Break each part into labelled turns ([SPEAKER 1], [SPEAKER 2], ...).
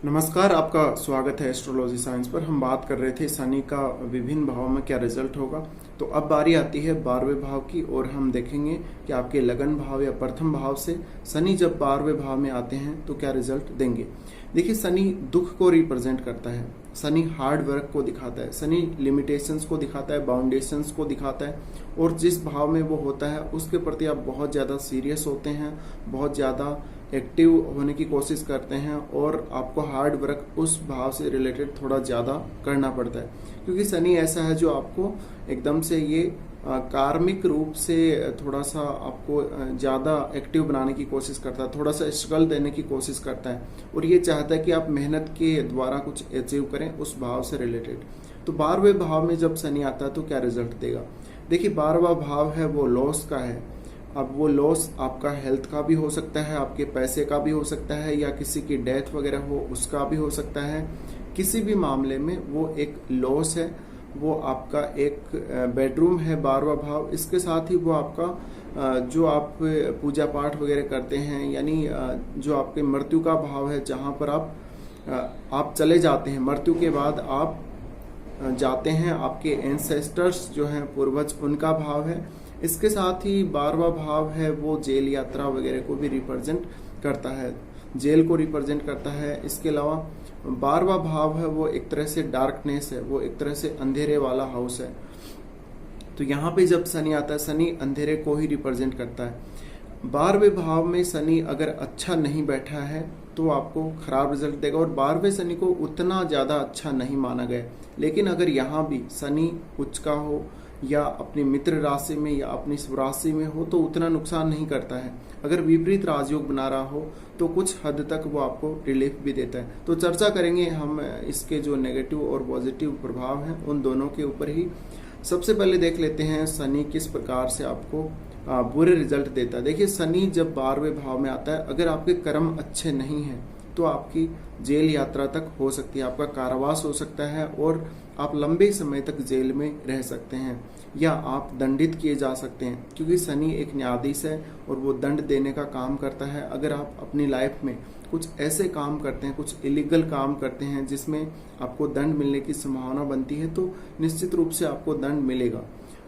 [SPEAKER 1] नमस्कार, आपका स्वागत है एस्ट्रोलॉजी साइंस पर। हम बात कर रहे थे शनि का विभिन्न भाव में क्या रिजल्ट होगा। तो अब बारी आती है 12वें भाव की और हम देखेंगे कि आपके लगन भाव या प्रथम भाव से शनि जब 12वें भाव में आते हैं तो क्या रिजल्ट देंगे। देखिए, शनि दुख को रिप्रेजेंट करता है, शनि हार्ड वर्क को दिखाता है, शनि लिमिटेशंस को दिखाता है, बाउंडेशंस को दिखाता है। और जिस भाव में वो होता है उसके प्रति आप बहुत ज़्यादा सीरियस होते हैं, बहुत ज़्यादा एक्टिव होने की कोशिश करते हैं और आपको हार्ड वर्क उस भाव से रिलेटेड थोड़ा ज़्यादा करना पड़ता है, क्योंकि शनि ऐसा है जो आपको एकदम से ये कार्मिक रूप से थोड़ा सा आपको ज़्यादा एक्टिव बनाने की कोशिश करता है, थोड़ा सा स्ट्रगल देने की कोशिश करता है और ये चाहता है कि आप मेहनत के द्वारा कुछ अचीव करें उस भाव से रिलेटेड। तो 12वें भाव में जब शनि आता है तो क्या रिजल्ट देगा। देखिए, 12वां भाव है वो लॉस का है। अब वो लॉस आपका हेल्थ का भी हो सकता है, आपके पैसे का भी हो सकता है, या किसी की डेथ वगैरह हो उसका भी हो सकता है। किसी भी मामले में वो एक लॉस है। वो आपका एक बेडरूम है 12वां भाव। इसके साथ ही वो आपका जो आप पूजा पाठ वगैरह करते हैं, यानी जो आपके मृत्यु का भाव है, जहाँ पर आप चले जाते हैं, मृत्यु के बाद आप जाते हैं, आपके एंसेस्टर्स जो हैं पूर्वज, उनका भाव है। इसके साथ ही 12वां भाव है वो जेल यात्रा वगैरह को भी रिप्रेजेंट करता है, जेल को रिप्रेजेंट करता है। इसके अलावा 12वां भाव है वो एक तरह से डार्कनेस है, वो एक तरह से अंधेरे वाला हाउस है। तो यहाँ पे जब शनि आता है, शनि अंधेरे को ही रिप्रेजेंट करता है। 12वें भाव में शनि अगर अच्छा नहीं बैठा है तो आपको खराब रिजल्ट देगा, और 12वें शनि को उतना ज़्यादा अच्छा नहीं माना गया। लेकिन अगर यहाँ भी शनि उच्च का हो या अपनी मित्र राशि में या अपनी स्वराशि में हो तो उतना नुकसान नहीं करता है। अगर विपरीत राजयोग बना रहा हो तो कुछ हद तक वो आपको रिलीफ भी देता है। तो चर्चा करेंगे हम इसके जो नेगेटिव और पॉजिटिव प्रभाव हैं उन दोनों के ऊपर ही। सबसे पहले देख लेते हैं शनि किस प्रकार से आपको बुरे रिजल्ट देता है। देखिए, शनि जब 12वें भाव में आता है, अगर आपके कर्म अच्छे नहीं हैं तो आपकी जेल यात्रा तक हो सकती है, आपका कारावास हो सकता है और आप लंबे समय तक जेल में रह सकते हैं, या आप दंडित किए जा सकते हैं, क्योंकि शनि एक न्यायाधीश है और वो दंड देने का काम करता है। अगर आप अपनी लाइफ में कुछ ऐसे काम करते हैं, कुछ इलीगल काम करते हैं जिसमें आपको दंड मिलने की संभावना बनती है, तो निश्चित रूप से आपको दंड मिलेगा।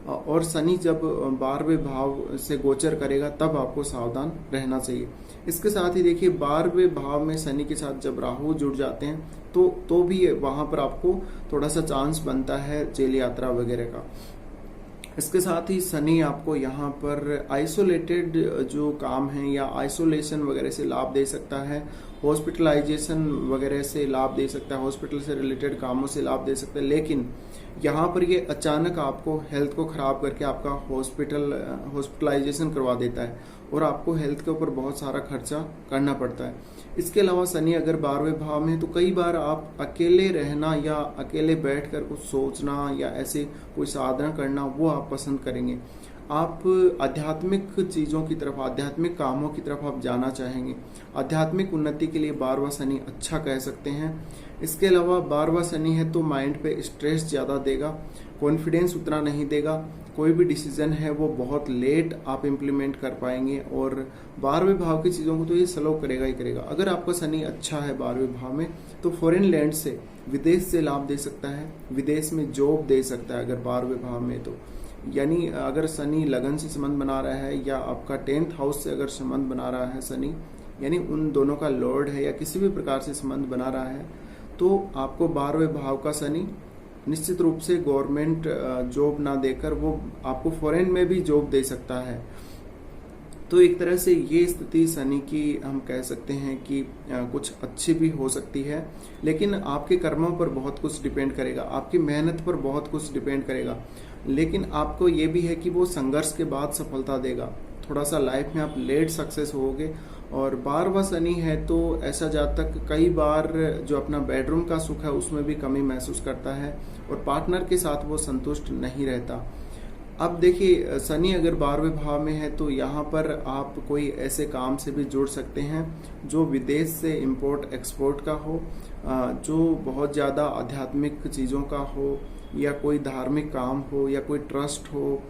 [SPEAKER 1] और शनि जब 12वें भाव से गोचर करेगा तब आपको सावधान रहना चाहिए। इसके साथ ही देखिए, 12वें भाव में शनि के साथ जब राहु जुड़ जाते हैं तो भी वहां पर आपको थोड़ा सा चांस बनता है जेल यात्रा वगैरह का। इसके साथ ही शनि आपको यहाँ पर आइसोलेटेड जो काम है या आइसोलेशन वगैरह से लाभ दे सकता है, हॉस्पिटलाइजेशन वगैरह से लाभ दे सकता है, हॉस्पिटल से रिलेटेड कामों से लाभ दे सकता है। लेकिन यहाँ पर ये अचानक आपको हेल्थ को खराब करके आपका हॉस्पिटलाइजेशन करवा देता है और आपको हेल्थ के ऊपर बहुत सारा खर्चा करना पड़ता है। इसके अलावा शनि अगर 12वें भाव में, तो कई बार आप अकेले रहना या अकेले बैठकर कुछ सोचना या ऐसे कोई साधना करना वो आप पसंद करेंगे। आप आध्यात्मिक चीज़ों की तरफ, आध्यात्मिक कामों की तरफ आप जाना चाहेंगे। आध्यात्मिक उन्नति के लिए 12वां शनि अच्छा कह सकते हैं। इसके अलावा 12वां शनि है तो माइंड पे स्ट्रेस ज़्यादा देगा, कॉन्फिडेंस उतना नहीं देगा, कोई भी डिसीजन है वो बहुत लेट आप इम्प्लीमेंट कर पाएंगे, और 12वें भाव की चीज़ों को तो ये स्लो करेगा ही करेगा। अगर आपका शनि अच्छा है 12वें भाव में तो फॉरेन लैंड से, विदेश से लाभ दे सकता है, विदेश में जॉब दे सकता है अगर 12वें भाव में। तो यानी अगर शनि लगन से संबंध बना रहा है या आपका 10th हाउस से अगर संबंध बना रहा है शनि, यानी उन दोनों का लॉर्ड है या किसी भी प्रकार से संबंध बना रहा है, तो आपको 12वें भाव का शनि निश्चित रूप से गवर्नमेंट जॉब ना देकर वो आपको फॉरेन में भी जॉब दे सकता है। तो एक तरह से ये स्थिति शनि की हम कह सकते हैं कि कुछ अच्छी भी हो सकती है, लेकिन आपके कर्मों पर बहुत कुछ डिपेंड करेगा, आपकी मेहनत पर बहुत कुछ डिपेंड करेगा। लेकिन आपको ये भी है कि वो संघर्ष के बाद सफलता देगा। थोड़ा सा लाइफ में आप लेट सक्सेस होगे। और 12वां शनि है तो ऐसा जातक कई बार जो अपना बेडरूम का सुख है उसमें भी कमी महसूस करता है और पार्टनर के साथ वो संतुष्ट नहीं रहता। अब देखिए, शनि अगर 12वें भाव में है तो यहाँ पर आप कोई ऐसे काम से भी जुड़ सकते हैं जो विदेश से इंपोर्ट एक्सपोर्ट का हो, जो बहुत ज़्यादा आध्यात्मिक चीज़ों का हो, या कोई धार्मिक काम हो, या कोई ट्रस्ट हो,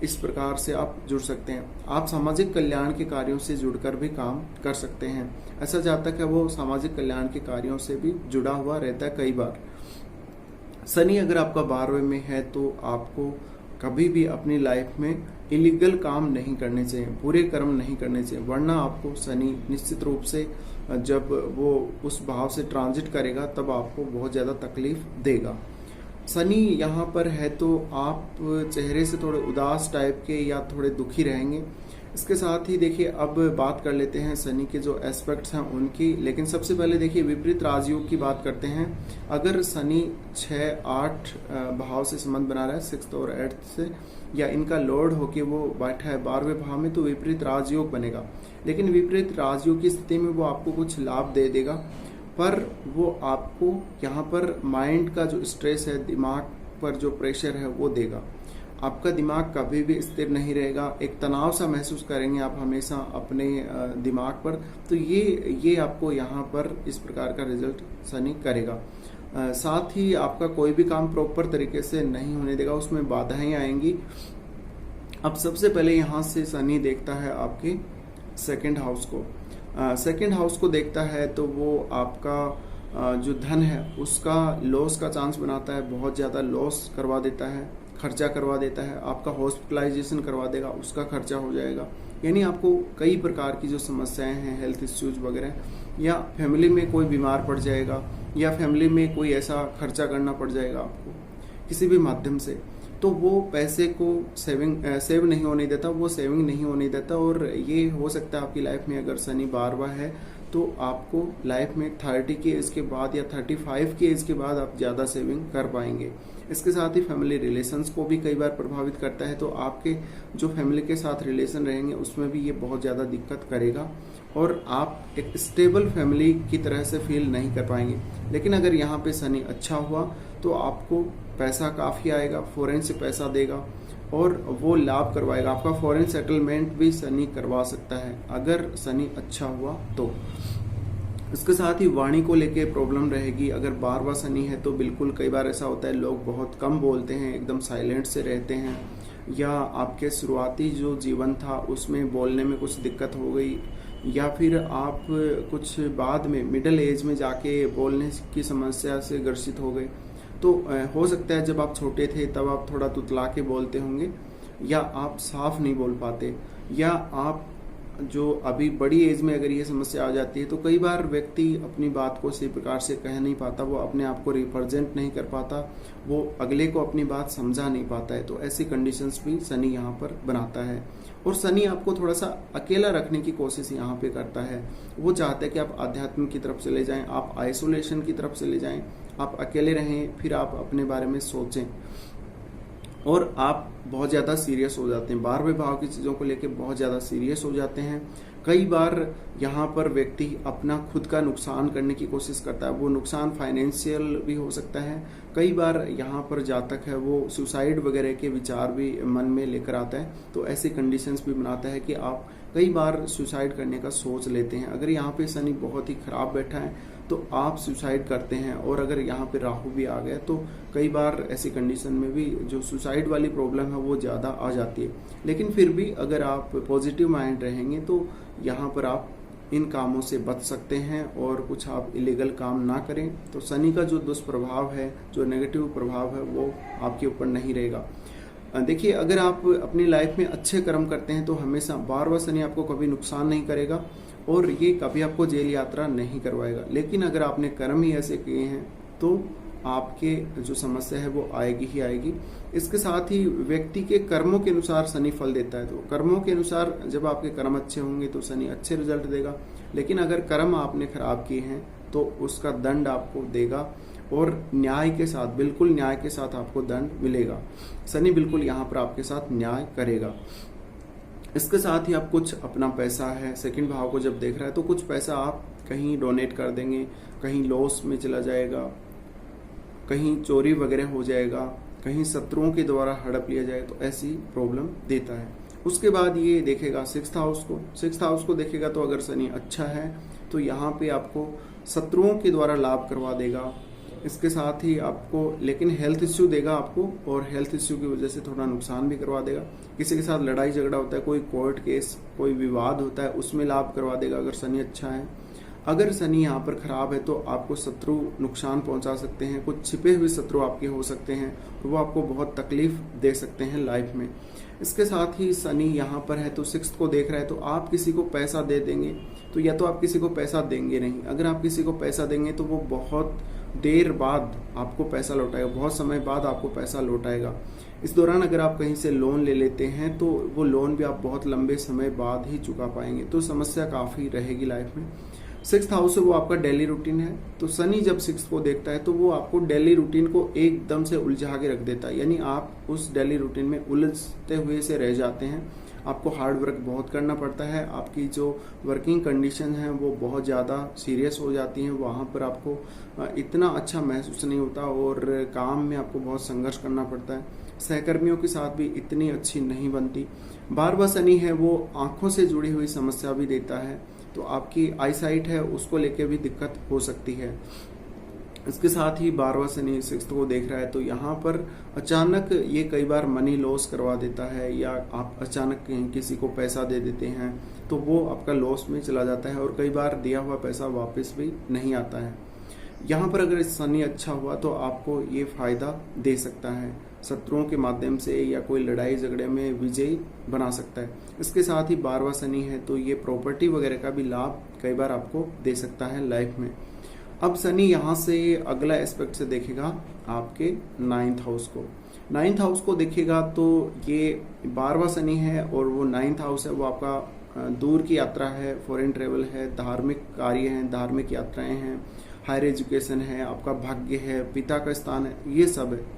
[SPEAKER 1] इस प्रकार से आप जुड़ सकते हैं। आप सामाजिक कल्याण के कार्यों से जुड़कर भी काम कर सकते हैं। ऐसा जातक है वो सामाजिक कल्याण के कार्यों से भी जुड़ा हुआ रहता है कई बार। शनि अगर आपका 12वें में है तो आपको कभी भी अपनी लाइफ में इलीगल काम नहीं करने चाहिए, बुरे कर्म नहीं करने चाहिए, वरना आपको शनि निश्चित रूप से जब वो उस भाव से ट्रांजिट करेगा तब आपको बहुत ज़्यादा तकलीफ देगा। शनि यहाँ पर है तो आप चेहरे से थोड़े उदास टाइप के या थोड़े दुखी रहेंगे। इसके साथ ही देखिए अब बात कर लेते हैं शनि के जो एस्पेक्ट्स हैं उनकी। लेकिन सबसे पहले देखिए विपरीत राजयोग की बात करते हैं। अगर शनि 6-8 भाव से संबंध बना रहा है, 6th और 8th से, या इनका लॉर्ड होके वो बैठा है 12वें भाव में, तो विपरीत राजयोग बनेगा। लेकिन विपरीत राजयोग की स्थिति में वो आपको कुछ लाभ दे देगा, पर वो आपको यहाँ पर माइंड का जो स्ट्रेस है, दिमाग पर जो प्रेशर है वो देगा। आपका दिमाग कभी भी स्थिर नहीं रहेगा, एक तनाव सा महसूस करेंगे आप हमेशा अपने दिमाग पर। तो ये आपको यहाँ पर इस प्रकार का रिजल्ट शनि करेगा। साथ ही आपका कोई भी काम प्रॉपर तरीके से नहीं होने देगा, उसमें बाधाएं आएंगी। अब सबसे पहले यहाँ से शनि देखता है आपके 2nd हाउस को। 2nd हाउस को देखता है तो वो आपका जो धन है उसका लॉस का चांस बनाता है, बहुत ज़्यादा लॉस करवा देता है, खर्चा करवा देता है। आपका हॉस्पिटलाइजेशन करवा देगा, उसका खर्चा हो जाएगा। यानी आपको कई प्रकार की जो समस्याएं हैं, हेल्थ इश्यूज वगैरह, या फैमिली में कोई बीमार पड़ जाएगा, या फैमिली में कोई ऐसा खर्चा करना पड़ जाएगा आपको किसी भी माध्यम से, तो वो पैसे को सेव नहीं होने देता, वो सेविंग नहीं होने देता। और ये हो सकता है आपकी लाइफ में अगर शनि 12वां है तो आपको लाइफ में 30 की एज के बाद या 35 की एज के बाद आप ज़्यादा सेविंग कर पाएंगे। इसके साथ ही फैमिली रिलेशंस को भी कई बार प्रभावित करता है, तो आपके जो फैमिली के साथ रिलेशन रहेंगे उसमें भी ये बहुत ज़्यादा दिक्कत करेगा और आप एक स्टेबल फैमिली की तरह से फील नहीं कर पाएंगे। लेकिन अगर यहाँ पे शनि अच्छा हुआ तो आपको पैसा काफ़ी आएगा, फॉरेन से पैसा देगा और वो लाभ करवाएगा। आपका फॉरेन सेटलमेंट भी शनि करवा सकता है अगर शनि अच्छा हुआ तो। इसके साथ ही वाणी को लेके प्रॉब्लम रहेगी। अगर 12वां शनि है तो बिल्कुल कई बार ऐसा होता है लोग बहुत कम बोलते हैं, एकदम साइलेंट से रहते हैं, या आपके शुरुआती जो जीवन था उसमें बोलने में कुछ दिक्कत हो गई, या फिर आप कुछ बाद में मिडिल एज में जाके बोलने की समस्या से ग्रसित हो गए। तो हो सकता है जब आप छोटे थे तब आप थोड़ा तुतला के बोलते होंगे, या आप साफ नहीं बोल पाते, या आप जो अभी बड़ी एज में अगर ये समस्या आ जाती है तो कई बार व्यक्ति अपनी बात को सही प्रकार से कह नहीं पाता, वो अपने आप को रिप्रेजेंट नहीं कर पाता, वो अगले को अपनी बात समझा नहीं पाता है। तो ऐसी कंडीशंस भी शनि यहाँ पर बनाता है। और शनि आपको थोड़ा सा अकेला रखने की कोशिश यहाँ पे करता है। वो चाहता है कि आप आध्यात्म की तरफ चले जाएं, आप आइसोलेशन की तरफ चले जाएं, आप अकेले रहें, फिर आप अपने बारे में सोचें और आप बहुत ज़्यादा सीरियस हो जाते हैं। 12वें भाव की चीज़ों को लेकर बहुत ज़्यादा सीरियस हो जाते हैं। कई बार यहाँ पर व्यक्ति अपना खुद का नुकसान करने की कोशिश करता है, वो नुकसान फाइनेंशियल भी हो सकता है। कई बार यहाँ पर जातक है वो सुसाइड वगैरह के विचार भी मन में लेकर आता है, तो ऐसी कंडीशंस भी बनाता है कि आप कई बार सुसाइड करने का सोच लेते हैं। अगर यहाँ पे शनि बहुत ही खराब बैठा है तो आप सुसाइड करते हैं, और अगर यहाँ पे राहु भी आ गया तो कई बार ऐसी कंडीशन में भी जो सुसाइड वाली प्रॉब्लम है वो ज़्यादा आ जाती है। लेकिन फिर भी अगर आप पॉजिटिव माइंड रहेंगे तो यहाँ पर आप इन कामों से बच सकते हैं और कुछ आप इलीगल काम ना करें। तो शनि का जो दुष्प्रभाव है, जो नेगेटिव प्रभाव है, वो आपके ऊपर नहीं रहेगा। देखिए अगर आप अपनी लाइफ में अच्छे कर्म करते हैं तो हमेशा 12वां शनि आपको कभी नुकसान नहीं करेगा और ये कभी आपको जेल यात्रा नहीं करवाएगा। लेकिन अगर आपने कर्म ही ऐसे किए हैं तो आपके जो समस्या है वो आएगी ही आएगी। इसके साथ ही व्यक्ति के कर्मों के अनुसार शनि फल देता है, तो कर्मों के अनुसार जब आपके कर्म अच्छे होंगे तो शनि अच्छे रिजल्ट देगा। लेकिन अगर कर्म आपने खराब किए हैं तो उसका दंड आपको देगा और न्याय के साथ, बिल्कुल न्याय के साथ आपको दंड मिलेगा। शनि बिल्कुल यहाँ पर आपके साथ न्याय करेगा। इसके साथ ही आप कुछ अपना पैसा है, 2nd भाव को जब देख रहा है तो कुछ पैसा आप कहीं डोनेट कर देंगे, कहीं लॉस में चला जाएगा, कहीं चोरी वगैरह हो जाएगा, कहीं शत्रुओं के द्वारा हड़प लिया जाए, तो ऐसी प्रॉब्लम देता है। उसके बाद ये देखेगा 6th हाउस को। 6th हाउस को देखेगा तो अगर शनि अच्छा है तो यहाँ पे आपको शत्रुओं के द्वारा लाभ करवा देगा, इसके साथ ही आपको लेकिन हेल्थ इश्यू देगा आपको, और हेल्थ इश्यू की वजह से थोड़ा नुकसान भी करवा देगा। किसी के साथ लड़ाई झगड़ा होता है, कोई कोर्ट केस, कोई विवाद होता है, उसमें लाभ करवा देगा अगर शनि अच्छा है। अगर शनि यहाँ पर खराब है तो आपको शत्रु नुकसान पहुंचा सकते हैं, कुछ छिपे हुए शत्रु आपके हो सकते हैं, वो आपको बहुत तकलीफ दे सकते हैं लाइफ में। इसके साथ ही शनि यहाँ पर है तो 6th को देख रहा है, तो आप किसी को पैसा दे देंगे, तो या तो आप किसी को पैसा देंगे नहीं, अगर आप किसी को पैसा देंगे तो वो बहुत देर बाद आपको पैसा लौटाएगा, बहुत समय बाद आपको पैसा लौटाएगा। इस दौरान अगर आप कहीं से लोन ले लेते हैं तो वो लोन भी आप बहुत लंबे समय बाद ही चुका पाएंगे, तो समस्या काफ़ी रहेगी लाइफ में। 6th हाउस है वो आपका डेली रूटीन है, तो शनि जब 6th को देखता है तो वो आपको डेली रूटीन को एकदम से उलझा के रख देता है, यानी आप उस डेली रूटीन में उलझते हुए से रह जाते हैं। आपको हार्ड वर्क बहुत करना पड़ता है, आपकी जो वर्किंग कंडीशन है वो बहुत ज़्यादा सीरियस हो जाती हैं, वहाँ पर आपको इतना अच्छा महसूस नहीं होता और काम में आपको बहुत संघर्ष करना पड़ता है। सहकर्मियों के साथ भी इतनी अच्छी नहीं बनती। 12वां शनि है वो आँखों से जुड़ी हुई समस्या भी देता है, तो आपकी आई साइट है उसको लेके भी दिक्कत हो सकती है। इसके साथ ही 12वां शनि 6th को देख रहा है, तो यहाँ पर अचानक ये कई बार मनी लॉस करवा देता है, या आप अचानक किसी को पैसा दे देते हैं तो वो आपका लॉस में चला जाता है, और कई बार दिया हुआ पैसा वापस भी नहीं आता है। यहाँ पर अगर शनि अच्छा हुआ तो आपको ये फायदा दे सकता है, शत्रुओं के माध्यम से या कोई लड़ाई झगड़े में विजयी बना सकता है। इसके साथ ही 12वां शनि है तो ये प्रॉपर्टी वगैरह का भी लाभ कई बार आपको दे सकता है लाइफ में। अब शनि यहाँ से अगला एस्पेक्ट से देखेगा आपके 9th हाउस को। 9th हाउस को देखेगा तो ये 12वां शनि है और वो 9th हाउस है, वो आपका दूर की यात्रा है, फॉरेन ट्रेवल है, धार्मिक कार्य हैं, धार्मिक यात्राएं हैं, हायर एजुकेशन है, आपका भाग्य है, पिता का स्थान है, ये सब है।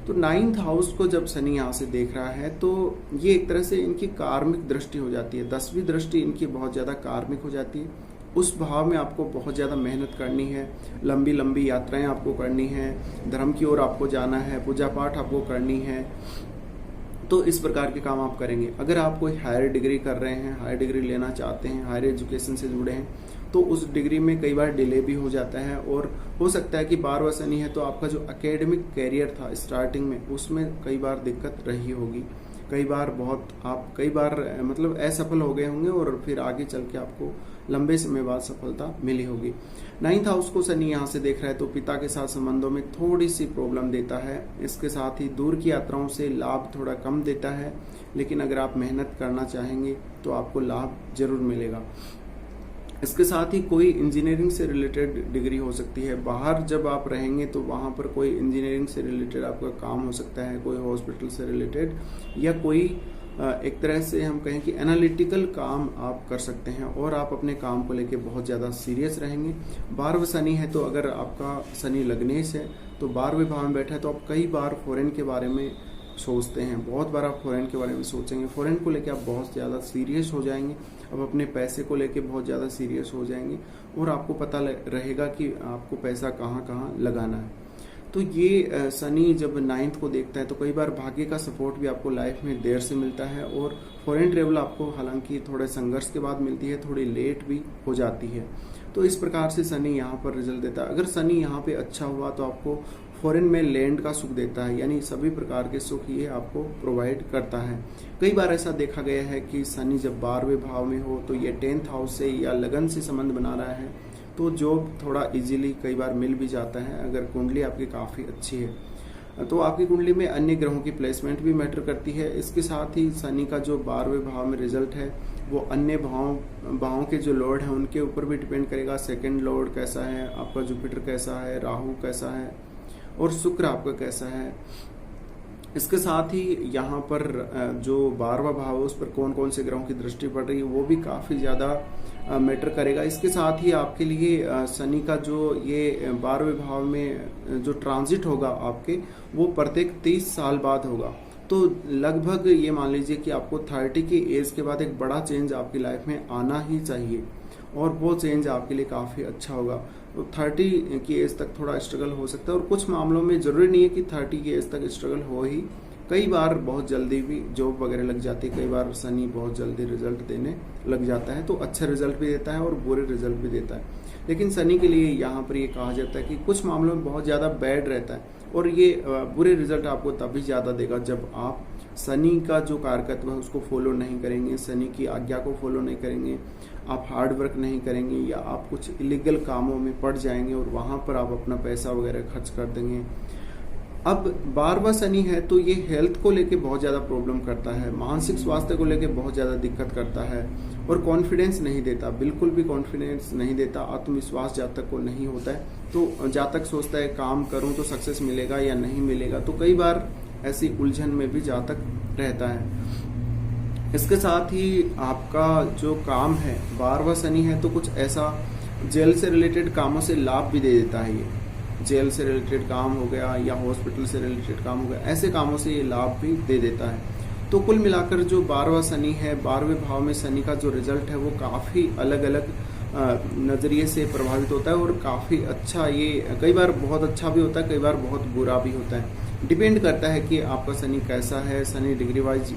[SPEAKER 1] तो 9th हाउस को जब शनि यहाँ से देख रहा है तो ये एक तरह से इनकी कार्मिक दृष्टि हो जाती है, 10वीं दृष्टि इनकी बहुत ज़्यादा कार्मिक हो जाती है। उस भाव में आपको बहुत ज़्यादा मेहनत करनी है, लंबी लंबी यात्राएं आपको करनी है, धर्म की ओर आपको जाना है, पूजा पाठ आपको करनी है, तो इस प्रकार के काम आप करेंगे। अगर आप कोई हायर डिग्री कर रहे हैं, हायर डिग्री लेना चाहते हैं, हायर एजुकेशन से जुड़े हैं, तो उस डिग्री में कई बार डिले भी हो जाता है, और हो सकता है कि 12वां शनि है तो आपका जो एकेडमिक कैरियर था स्टार्टिंग में उसमें कई बार दिक्कत रही होगी, कई बार मतलब असफल हो गए होंगे, और फिर आगे चल के आपको लंबे समय बाद सफलता मिली होगी। 9th हाउस को शनि यहाँ से देख रहा है तो पिता के साथ संबंधों में थोड़ी सी प्रॉब्लम देता है। इसके साथ ही दूर की यात्राओं से लाभ थोड़ा कम देता है, लेकिन अगर आप मेहनत करना चाहेंगे तो आपको लाभ जरूर मिलेगा। इसके साथ ही कोई इंजीनियरिंग से रिलेटेड डिग्री हो सकती है, बाहर जब आप रहेंगे तो वहाँ पर कोई इंजीनियरिंग से रिलेटेड आपका काम हो सकता है, कोई हॉस्पिटल से रिलेटेड, या कोई एक तरह से हम कहें कि एनालिटिकल काम आप कर सकते हैं, और आप अपने काम को लेके बहुत ज़्यादा सीरियस रहेंगे। 12वां शनि है तो अगर आपका शनि लग्नेश है तो 12वें भाव में बैठा है तो आप कई बार फॉरेन के बारे में सोचते हैं, बहुत बार आप फॉरेन के बारे में सोचेंगे, फॉरेन को लेके आप बहुत ज़्यादा सीरियस हो जाएंगे, अब अपने पैसे को लेके बहुत ज़्यादा सीरियस हो जाएंगे, और आपको पता रहेगा कि आपको पैसा कहाँ कहाँ लगाना है। तो ये शनि जब 9th को देखता है तो कई बार भाग्य का सपोर्ट भी आपको लाइफ में देर से मिलता है, और फॉरेन ट्रेवल आपको हालांकि थोड़े संघर्ष के बाद मिलती है, थोड़ी लेट भी हो जाती है। तो इस प्रकार से शनि यहाँ पर रिजल्ट देता है। अगर शनि यहाँ पे अच्छा हुआ तो आपको फॉरेन में लैंड का सुख देता है, यानी सभी प्रकार के सुख ये आपको प्रोवाइड करता है। कई बार ऐसा देखा गया है कि शनि जब 12वें भाव में हो तो ये 10th हाउस से या लगन से संबंध बना रहा है तो जॉब थोड़ा इजीली कई बार मिल भी जाता है, अगर कुंडली आपकी काफ़ी अच्छी है। तो आपकी कुंडली में अन्य ग्रहों की प्लेसमेंट भी मैटर करती है। इसके साथ ही शनि का जो 12वें भाव में रिजल्ट है वो अन्य भावों के जो लॉर्ड हैं उनके ऊपर भी डिपेंड करेगा। सेकंड लॉर्ड कैसा है आपका, जुपिटर कैसा है, राहु कैसा है, और शुक्र आपका कैसा है। इसके साथ ही यहाँ पर जो 12वां भाव है उस पर कौन कौन से ग्रहों की दृष्टि पड़ रही है वो भी काफ़ी ज़्यादा मैटर करेगा। इसके साथ ही आपके लिए शनि का जो ये 12वें भाव में जो ट्रांजिट होगा आपके, वो प्रत्येक 30 साल बाद होगा। तो लगभग ये मान लीजिए कि आपको 30 की एज के बाद एक बड़ा चेंज आपकी लाइफ में आना ही चाहिए, और वो चेंज आपके लिए काफ़ी अच्छा होगा। तो 30 की एज तक थोड़ा स्ट्रगल हो सकता है, और कुछ मामलों में ज़रूरी नहीं है कि 30 की एज तक स्ट्रगल हो ही, कई बार बहुत जल्दी भी जॉब वगैरह लग जाती है, कई बार शनि बहुत जल्दी रिजल्ट देने लग जाता है, तो अच्छे रिजल्ट भी देता है और बुरे रिजल्ट भी देता है। लेकिन शनि के लिए यहाँ पर ये कहा जाता है कि कुछ मामलों में बहुत ज़्यादा बैड रहता है और ये बुरे रिजल्ट आपको तभी ज़्यादा देगा जब आप शनि का जो कारकत्व है उसको फॉलो नहीं करेंगे, शनि की आज्ञा को फॉलो नहीं करेंगे, आप हार्ड वर्क नहीं करेंगे या आप कुछ इलीगल कामों में पड़ जाएंगे और वहाँ पर आप अपना पैसा वगैरह खर्च कर देंगे। अब 12वां शनि है तो ये हेल्थ को लेके बहुत ज़्यादा प्रॉब्लम करता है, मानसिक स्वास्थ्य को लेके बहुत ज़्यादा दिक्कत करता है और कॉन्फिडेंस नहीं देता, बिल्कुल भी कॉन्फिडेंस नहीं देता। आत्मविश्वास जब तक को नहीं होता है तो जब तक सोचता है काम करूं तो सक्सेस मिलेगा या नहीं मिलेगा, तो कई बार ऐसी उलझन में भी जहाँ तक रहता है। इसके साथ ही आपका जो काम है, 12वां शनि है तो कुछ ऐसा जेल से रिलेटेड कामों से लाभ भी दे देता है। ये जेल से रिलेटेड काम हो गया या हॉस्पिटल से रिलेटेड काम हो गया, ऐसे कामों से ये लाभ भी दे देता है। तो कुल मिलाकर जो 12वां शनि है, 12वें भाव में शनि का जो रिजल्ट है वो काफ़ी अलग अलग नज़रिए से प्रभावित होता है और काफ़ी अच्छा, ये कई बार बहुत अच्छा भी होता है, कई बार बहुत बुरा भी होता है। डिपेंड करता है कि आपका शनि कैसा है, शनि डिग्री वाइज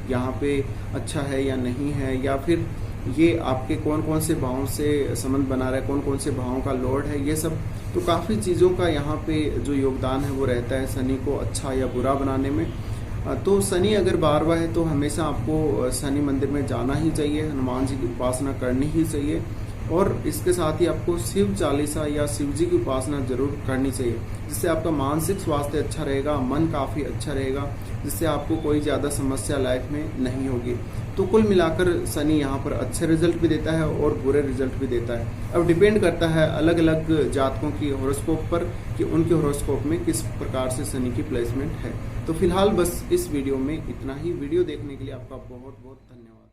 [SPEAKER 1] यहाँ पे अच्छा है या नहीं है, या फिर ये आपके कौन कौन से भावों से संबंध बना रहा है, कौन कौन से भावों का लॉर्ड है, ये सब तो काफ़ी चीज़ों का यहाँ पे जो योगदान है वो रहता है शनि को अच्छा या बुरा बनाने में। तो शनि अगर 12वां है तो हमेशा आपको शनि मंदिर में जाना ही चाहिए, हनुमान जी की उपासना करनी ही चाहिए और इसके साथ ही आपको शिव चालीसा या शिव जी की उपासना जरूर करनी चाहिए, जिससे आपका मानसिक स्वास्थ्य अच्छा रहेगा, मन काफ़ी अच्छा रहेगा, जिससे आपको कोई ज़्यादा समस्या लाइफ में नहीं होगी। तो कुल मिलाकर शनि यहाँ पर अच्छे रिजल्ट भी देता है और बुरे रिजल्ट भी देता है। अब डिपेंड करता है अलग अलग जातकों की हॉरोस्कोप पर कि उनके हॉरोस्कोप में किस प्रकार से शनि की प्लेसमेंट है। तो फिलहाल बस इस वीडियो में इतना ही। वीडियो देखने के लिए आपका बहुत बहुत धन्यवाद।